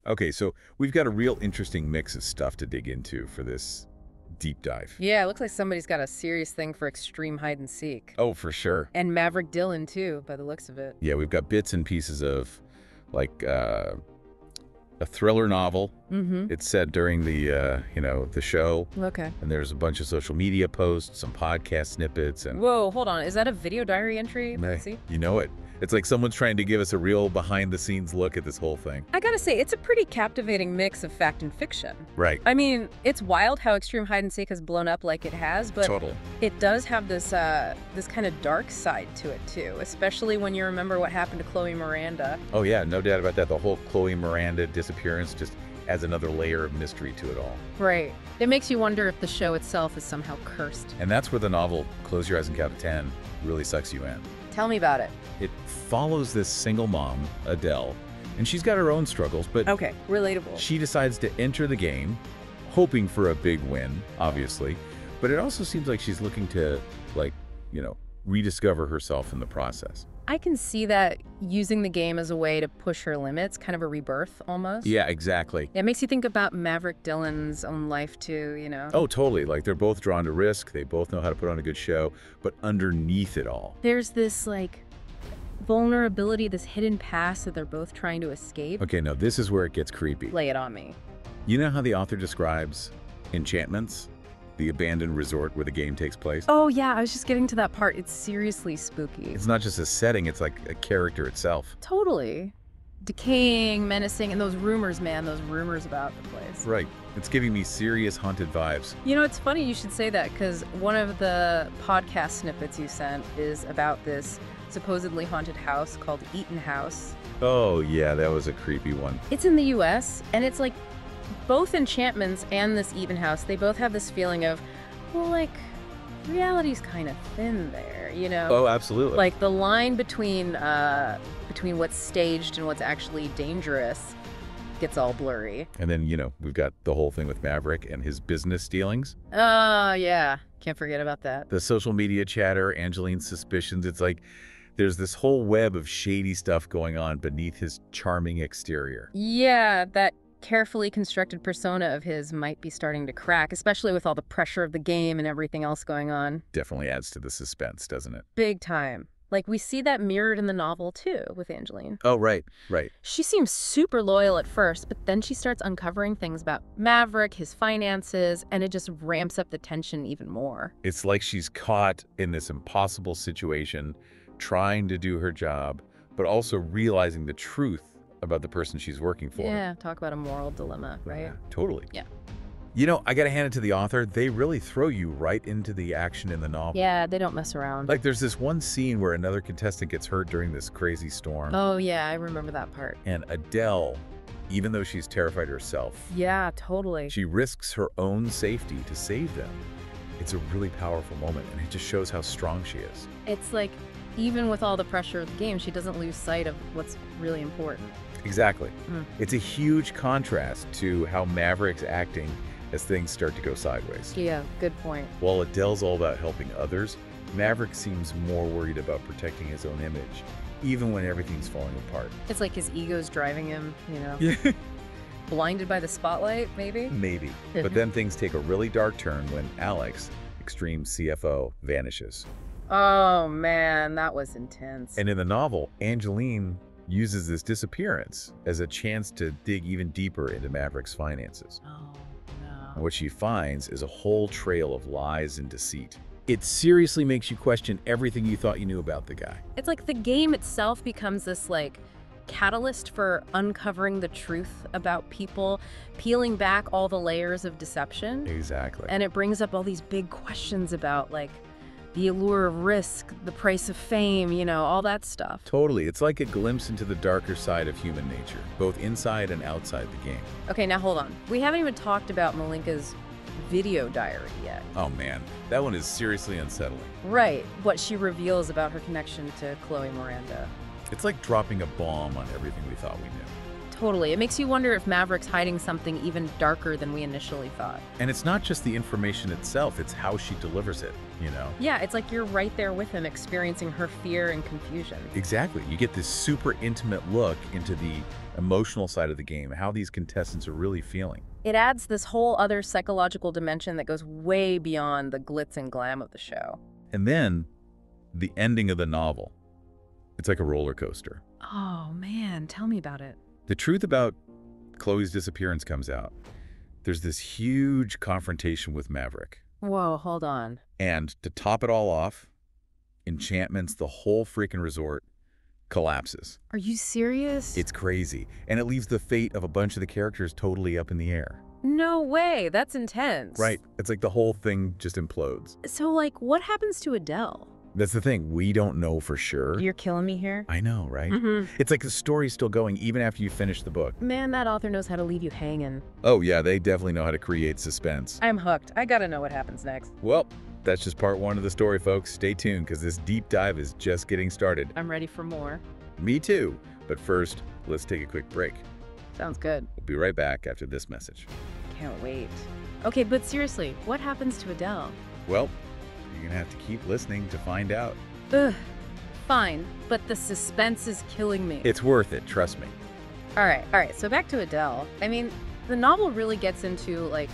Okay, so we've got a real interesting mix of stuff to dig into for this deep dive. Yeah, it looks like somebody's got a serious thing for extreme hide and seek. Oh, for sure. And Maverick Dillon, too, by the looks of it. Yeah, we've got bits and pieces of, like, a thriller novel. Mm-hmm. It's set during the, the show. Okay. And there's a bunch of social media posts, some podcast snippets, and... Whoa, hold on. Is that a video diary entry? Hey, See? you know it. It's like someone's trying to give us a real behind-the-scenes look at this whole thing. I gotta say, it's a pretty captivating mix of fact and fiction. Right. I mean, it's wild how extreme hide and seek has blown up like it has, but it does have this this kind of dark side to it too, especially when you remember what happened to Chloe Miranda. Oh yeah, no doubt about that. The whole Chloe Miranda disappearance just adds another layer of mystery to it all. Right. It makes you wonder if the show itself is somehow cursed. And that's where the novel Close Your Eyes and Count to 10 really sucks you in. Tell me about it. It follows this single mom, Adele, and she's got her own struggles, but Okay, relatable. she decides to enter the game, hoping for a big win, obviously, but it also seems like she's looking to, rediscover herself in the process. I can see that using the game as a way to push her limits, kind of a rebirth almost. Yeah, exactly. It makes you think about Maverick Dillon's own life too, you know? Oh, totally. Like, they're both drawn to risk, they both know how to put on a good show, but underneath it all, There's this, vulnerability, this hidden past that they're both trying to escape. okay, now this is where it gets creepy. Lay it on me. You know how the author describes Enchantments, the abandoned resort where the game takes place? Oh yeah, I was just getting to that part. It's seriously spooky. It's not just a setting, it's like a character itself. Totally. Decaying, menacing, and those rumors, man, those rumors about the place. Right. It's giving me serious haunted vibes. You know, it's funny you should say that because one of the podcast snippets you sent is about this supposedly haunted house called Eaton House. Oh, yeah, that was a creepy one. It's in the US, and it's like both Enchantments and this Eaton House, they both have this feeling of, well, reality's kind of thin there, you know? Oh, absolutely. Like the line between what's staged and what's actually dangerous gets all blurry. And then, we've got the whole thing with Maverick and his business dealings. Oh, yeah. Can't forget about that. The social media chatter, Angeline's suspicions. It's like there's this whole web of shady stuff going on beneath his charming exterior. Yeah, that carefully constructed persona of his might be starting to crack, especially with all the pressure of the game and everything else going on. Definitely adds to the suspense, doesn't it? Big time. We see that mirrored in the novel, too, with Angeline. Oh, right. She seems super loyal at first, but then she starts uncovering things about Maverick, his finances, and it just ramps up the tension even more. It's like she's caught in this impossible situation, trying to do her job, but also realizing the truth about the person she's working for. Yeah, talk about a moral dilemma, right? Yeah, totally. Yeah. I gotta hand it to the author. They really throw you right into the action in the novel. Yeah, they don't mess around. There's this one scene where another contestant gets hurt during this crazy storm. Oh, yeah, I remember that part. And Adele, even though she's terrified herself, Yeah, totally. she risks her own safety to save them. It's a really powerful moment, and it just shows how strong she is. It's like, even with all the pressure of the game, she doesn't lose sight of what's really important. Exactly. It's a huge contrast to how Maverick's acting as things start to go sideways. Yeah, good point. While Adele's all about helping others, Maverick seems more worried about protecting his own image, even when everything's falling apart. It's like his ego's driving him, Yeah. blinded by the spotlight, maybe? Maybe. But then things take a really dark turn when Alex, Extreme CFO, vanishes. Oh, man, that was intense. And in the novel, Angeline uses this disappearance as a chance to dig even deeper into Maverick's finances. Oh, no. And what she finds is a whole trail of lies and deceit. It seriously makes you question everything you thought you knew about the guy. It's like the game itself becomes this, catalyst for uncovering the truth about people, peeling back all the layers of deception. Exactly. And it brings up all these big questions about, the allure of risk, the price of fame, all that stuff. Totally. It's like a glimpse into the darker side of human nature, both inside and outside the game. Okay, now hold on. We haven't even talked about Malinka's video diary yet. Oh man, that one is seriously unsettling. Right, what she reveals about her connection to Chloe Miranda. It's like dropping a bomb on everything we thought we knew. Totally. It makes you wonder if Maverick's hiding something even darker than we initially thought. And it's not just the information itself, it's how she delivers it, you know? Yeah, it's like you're right there with him, experiencing her fear and confusion. Exactly. You get this super intimate look into the emotional side of the game, how these contestants are really feeling. It adds this whole other psychological dimension that goes way beyond the glitz and glam of the show. And then, the ending of the novel. It's like a roller coaster. Oh, man, tell me about it. The truth about Chloe's disappearance comes out. There's this huge confrontation with Maverick. Whoa, hold on. And to top it all off, Enchantment's the whole freaking resort collapses. Are you serious? It's crazy. And it leaves the fate of a bunch of the characters totally up in the air. No way, that's intense. Right. It's like the whole thing just implodes. So, like, what happens to Adele? That's the thing. We don't know for sure. You're killing me here. I know, right? It's like the story's still going even after you finish the book. Man, that author knows how to leave you hanging. Oh, yeah, they definitely know how to create suspense. I'm hooked. I gotta know what happens next. Well, that's just part one of the story, folks. Stay tuned, because this deep dive is just getting started. I'm ready for more. Me too. But first, let's take a quick break. Sounds good. We'll be right back after this message. Can't wait. Okay, but seriously, what happens to Adele? Well, you're going to have to keep listening to find out. Ugh. Fine, but the suspense is killing me. It's worth it, trust me. All right, so back to Adele. I mean, the novel really gets into, like,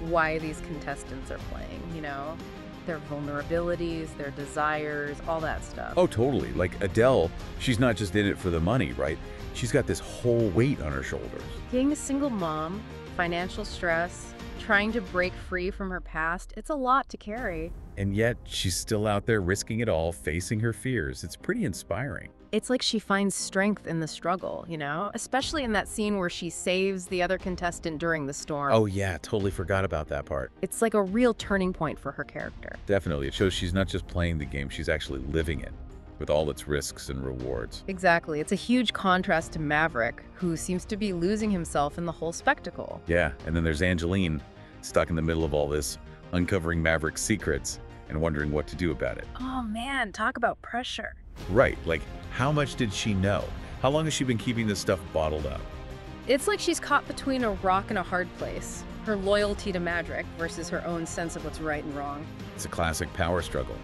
why these contestants are playing, you know? Their vulnerabilities, their desires, all that stuff. Oh, totally. Like Adele, she's not just in it for the money, right? She's got this whole weight on her shoulders. Being a single mom, financial stress, trying to break free from her past, it's a lot to carry. And yet, she's still out there risking it all, facing her fears. It's pretty inspiring. It's like she finds strength in the struggle, you know? Especially in that scene where she saves the other contestant during the storm. Oh yeah, totally forgot about that part. It's like a real turning point for her character. Definitely. It shows she's not just playing the game, she's actually living it, with all its risks and rewards. Exactly. It's a huge contrast to Maverick, who seems to be losing himself in the whole spectacle. Yeah, and then there's Angeline, stuck in the middle of all this, uncovering Maverick's secrets and wondering what to do about it. Oh man, talk about pressure. Right, like, how much did she know? How long has she been keeping this stuff bottled up? It's like she's caught between a rock and a hard place. Her loyalty to Maverick versus her own sense of what's right and wrong. It's a classic power struggle.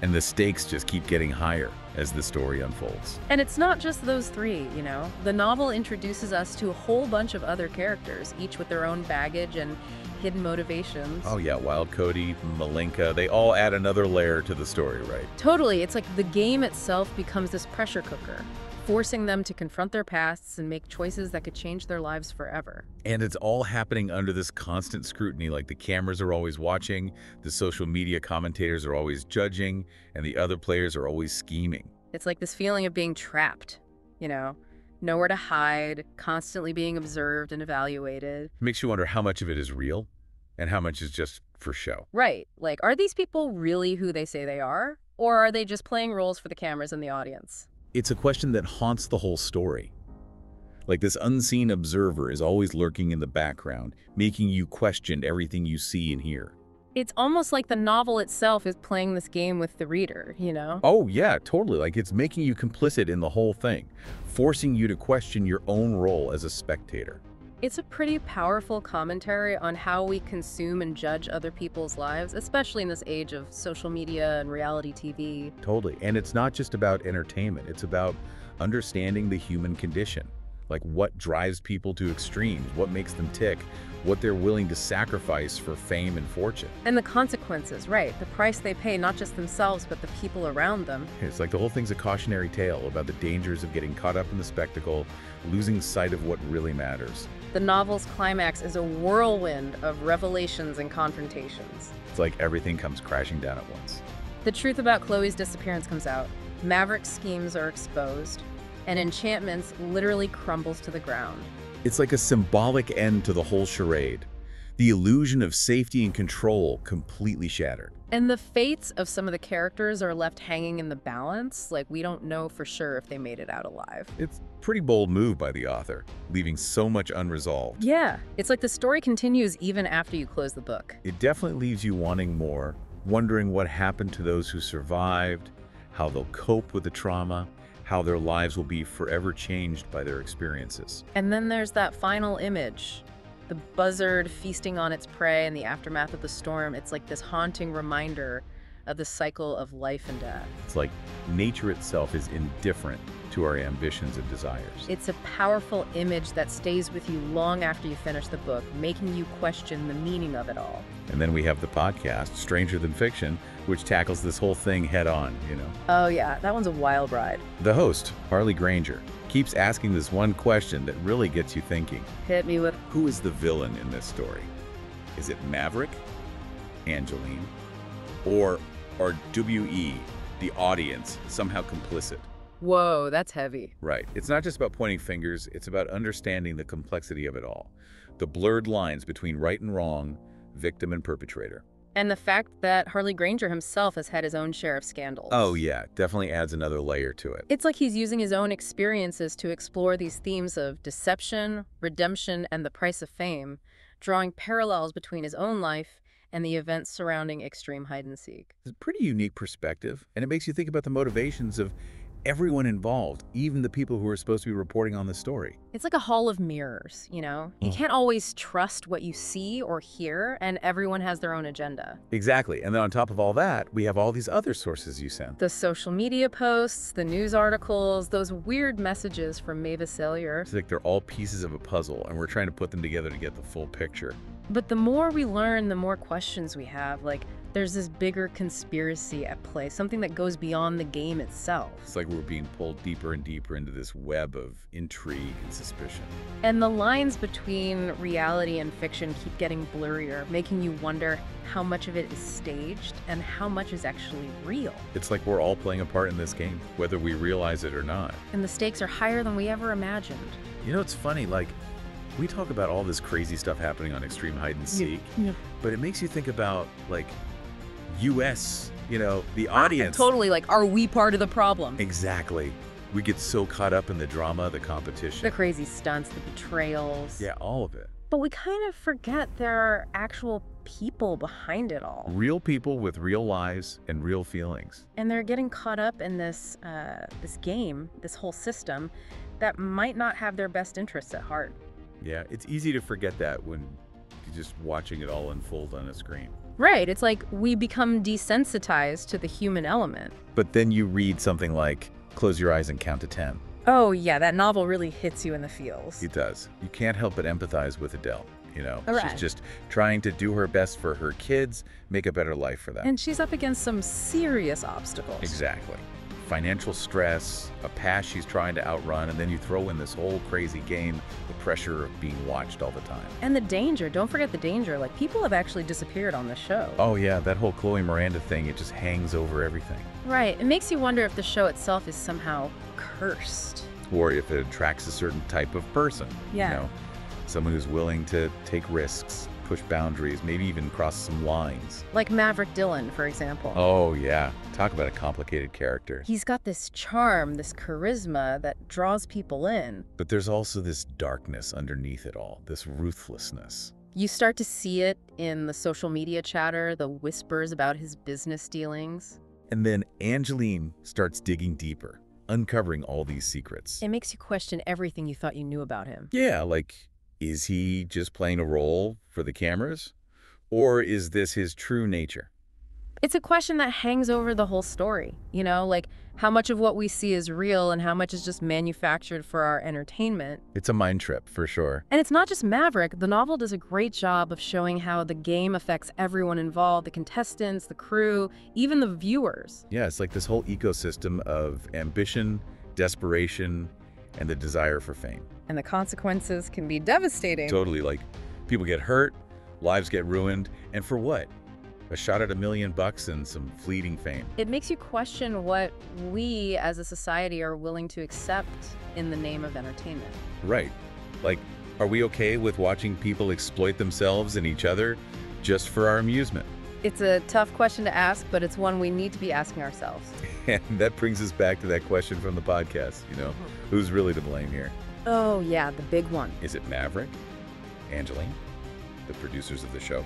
And the stakes just keep getting higher as the story unfolds. And it's not just those three, you know? The novel introduces us to a whole bunch of other characters, each with their own baggage and hidden motivations. Oh yeah, Wild Cody, Malinka, they all add another layer to the story, right? Totally. It's like the game itself becomes this pressure cooker, forcing them to confront their pasts and make choices that could change their lives forever. And it's all happening under this constant scrutiny, like the cameras are always watching, the social media commentators are always judging, and the other players are always scheming. It's like this feeling of being trapped, you know? Nowhere to hide, constantly being observed and evaluated. It makes you wonder how much of it is real and how much is just for show. Right. Like, are these people really who they say they are? Or are they just playing roles for the cameras and the audience? It's a question that haunts the whole story. Like, this unseen observer is always lurking in the background, making you question everything you see and hear. It's almost like the novel itself is playing this game with the reader, you know? Oh yeah, totally. Like, it's making you complicit in the whole thing, forcing you to question your own role as a spectator. It's a pretty powerful commentary on how we consume and judge other people's lives, especially in this age of social media and reality TV. Totally. And it's not just about entertainment. It's about understanding the human condition. Like, what drives people to extremes, what makes them tick, what they're willing to sacrifice for fame and fortune. And the consequences, right? The price they pay, not just themselves, but the people around them. It's like the whole thing's a cautionary tale about the dangers of getting caught up in the spectacle, losing sight of what really matters. The novel's climax is a whirlwind of revelations and confrontations. It's like everything comes crashing down at once. The truth about Chloe's disappearance comes out. Maverick's schemes are exposed, and Enchantment's literally crumbles to the ground. It's like a symbolic end to the whole charade. The illusion of safety and control completely shattered. And the fates of some of the characters are left hanging in the balance. Like, we don't know for sure if they made it out alive. It's a pretty bold move by the author, leaving so much unresolved. Yeah, it's like the story continues even after you close the book. It definitely leaves you wanting more, wondering what happened to those who survived, how they'll cope with the trauma, how their lives will be forever changed by their experiences. And then there's that final image. The buzzard feasting on its prey in the aftermath of the storm. It's like this haunting reminder of the cycle of life and death. It's like nature itself is indifferent to our ambitions and desires. It's a powerful image that stays with you long after you finish the book, making you question the meaning of it all. And then we have the podcast, Stranger Than Fiction, which tackles this whole thing head on, Oh yeah, that one's a wild ride. The host, Harley Granger, keeps asking this one question that really gets you thinking. Hit me with, Who is the villain in this story? Is it Maverick, Angeline, or WE, the audience, somehow complicit? whoa, that's heavy. Right. It's not just about pointing fingers, it's about understanding the complexity of it all. The blurred lines between right and wrong, victim and perpetrator. And the fact that Harley Granger himself has had his own share of scandals. Oh yeah, definitely adds another layer to it. It's like he's using his own experiences to explore these themes of deception, redemption, and the price of fame, drawing parallels between his own life and the events surrounding extreme hide-and-seek. It's a pretty unique perspective, and it makes you think about the motivations of everyone involved, even the people who are supposed to be reporting on the story. It's like a hall of mirrors, you know? You can't always trust what you see or hear, and everyone has their own agenda. Exactly, and then on top of all that, we have all these other sources you sent. The social media posts, the news articles, those weird messages from Mavis Salyer. It's like they're all pieces of a puzzle, and we're trying to put them together to get the full picture. But the more we learn, the more questions we have. Like, there's this bigger conspiracy at play, something that goes beyond the game itself. It's like we're being pulled deeper and deeper into this web of intrigue and suspicion. And the lines between reality and fiction keep getting blurrier, making you wonder how much of it is staged and how much is actually real. It's like we're all playing a part in this game, whether we realize it or not. And the stakes are higher than we ever imagined. You know, it's funny, like, we talk about all this crazy stuff happening on Extreme Hide and Seek, but it makes you think about, like, US, the audience. Totally, like, are we part of the problem? Exactly. We get so caught up in the drama, the competition. The crazy stunts, the betrayals. Yeah, all of it. But we kind of forget there are actual people behind it all. Real people with real lives and real feelings. And they're getting caught up in this game, this whole system, that might not have their best interests at heart. Yeah, it's easy to forget that when you're just watching it all unfold on a screen. Right, it's like we become desensitized to the human element. But then you read something like, close your eyes and count to 10. Oh yeah, that novel really hits you in the feels. It does. You can't help but empathize with Adele, Right. She's just trying to do her best for her kids, make a better life for them. And she's up against some serious obstacles. Exactly. Financial stress, a past she's trying to outrun, and then you throw in this whole crazy game, the pressure of being watched all the time. And the danger, don't forget the danger. Like, people have actually disappeared on the show. Oh yeah, that whole Chloe Miranda thing, it just hangs over everything. Right, it makes you wonder if the show itself is somehow cursed. Or if it attracts a certain type of person. Yeah. Someone who's willing to take risks, push boundaries, maybe even cross some lines. Like Maverick Dillon, for example. Oh yeah, talk about a complicated character. He's got this charm, this charisma that draws people in. But there's also this darkness underneath it all, this ruthlessness. You start to see it in the social media chatter, the whispers about his business dealings. And then Angeline starts digging deeper, uncovering all these secrets. It makes you question everything you thought you knew about him. Yeah, like, is he just playing a role for the cameras? Or is this his true nature? It's a question that hangs over the whole story, like how much of what we see is real and how much is just manufactured for our entertainment. It's a mind trip, for sure. And it's not just Maverick. The novel does a great job of showing how the game affects everyone involved, the contestants, the crew, even the viewers. Yeah, it's like this whole ecosystem of ambition, desperation, and the desire for fame. And the consequences can be devastating. Totally, like, people get hurt, lives get ruined, and for what? A shot at $1 million and some fleeting fame. It makes you question what we as a society are willing to accept in the name of entertainment. Right. Like, are we okay with watching people exploit themselves and each other just for our amusement? It's a tough question to ask, but it's one we need to be asking ourselves. And that brings us back to that question from the podcast, who's really to blame here? Oh yeah, the big one. Is it Maverick, Angeline, the producers of the show?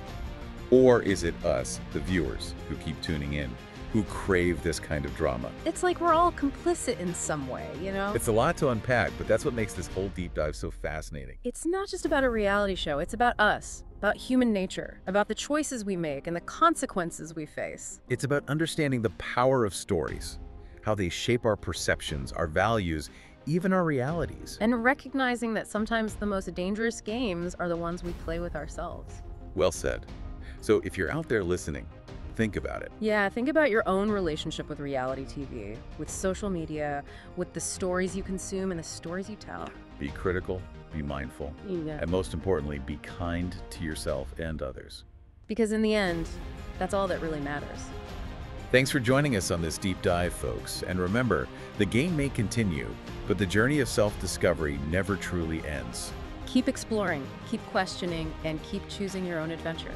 Or is it us, the viewers, who keep tuning in, who crave this kind of drama. It's like we're all complicit in some way, you know? It's a lot to unpack, but that's what makes this whole deep dive so fascinating. It's not just about a reality show, it's about us, about human nature, about the choices we make and the consequences we face. It's about understanding the power of stories, how they shape our perceptions, our values, even our realities. And recognizing that sometimes the most dangerous games are the ones we play with ourselves. Well said. So if you're out there listening, think about it. Yeah, think about your own relationship with reality TV, with social media, with the stories you consume and the stories you tell. Be critical, be mindful, and most importantly, be kind to yourself and others. Because in the end, that's all that really matters. Thanks for joining us on this deep dive, folks. And remember, the game may continue, but the journey of self-discovery never truly ends. Keep exploring, keep questioning, and keep choosing your own adventure.